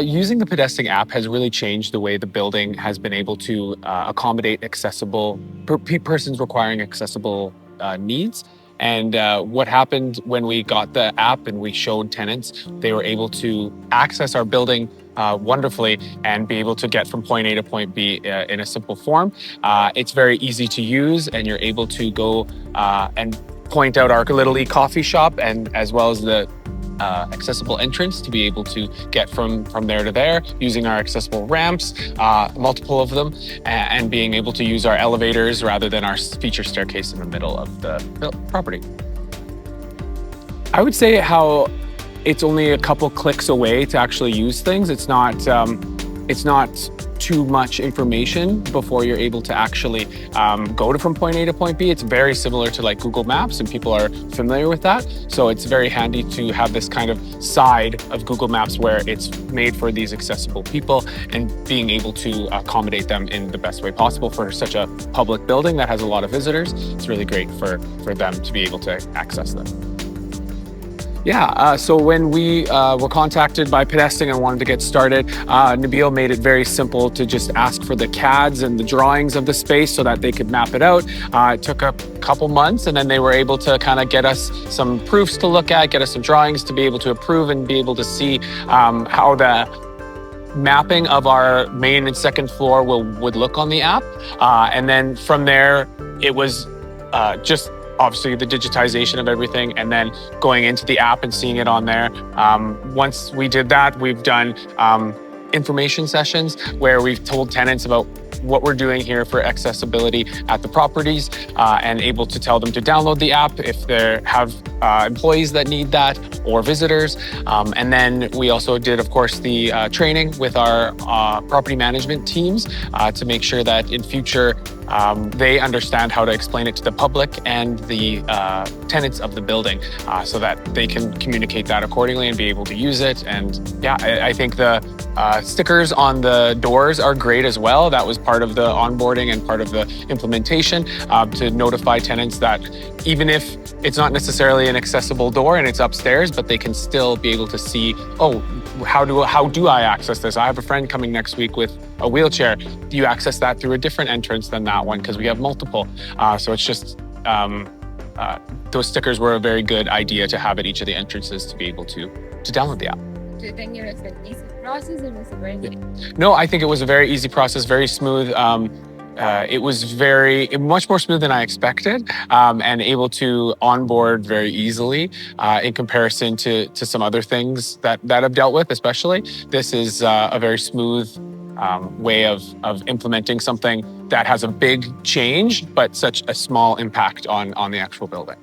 Using the Pedesting app has really changed the way the building has been able to accommodate persons requiring accessible needs. And what happened when we got the app and we showed tenants, they were able to access our building wonderfully and be able to get from point A to point B in a simple form. It's very easy to use, and you're able to go and point out our Little League coffee shop, and as well as the accessible entrance to be able to get from there to there using our accessible ramps, multiple of them, and being able to use our elevators rather than our feature staircase in the middle of the property. I would say how it's only a couple clicks away to actually use things. It's not too much information before you're able to actually go from point A to point B. It's very similar to like Google Maps, and people are familiar with that. So it's very handy to have this kind of side of Google Maps where it's made for these accessible people and being able to accommodate them in the best way possible for such a public building that has a lot of visitors. It's really great for them to be able to access them. Yeah, so when we were contacted by Pedesting and wanted to get started, Nabil made it very simple to just ask for the CADs and the drawings of the space so that they could map it out. It took a couple months, and then they were able to kind of get us some proofs to look at, get us some drawings to be able to approve and be able to see how the mapping of our main and second floor would look on the app. And then from there, it was just obviously the digitization of everything, and then going into the app and seeing it on there. Once we did that, we've done information sessions where we've told tenants about what we're doing here for accessibility at the properties, and able to tell them to download the app if they have employees that need that or visitors. And then we also did, of course, the training with our property management teams to make sure that in future they understand how to explain it to the public and the tenants of the building, so that they can communicate that accordingly and be able to use it. And yeah, I think the stickers on the doors are great as well. That was part of the onboarding and part of the implementation, to notify tenants that even if it's not necessarily an accessible door and it's upstairs, but they can still be able to see, oh, how do I access this? I have a friend coming next week with a wheelchair. Do you access that through a different entrance than that one? Because we have multiple. So it's just, those stickers were a very good idea to have at each of the entrances to be able to download the app. Do you think it was an easy process, or was it very No, I think it was a very easy process, very smooth. It was much more smooth than I expected, and able to onboard very easily in comparison to some other things that I've dealt with. Especially, this is a very smooth way of implementing something that has a big change, but such a small impact on the actual building.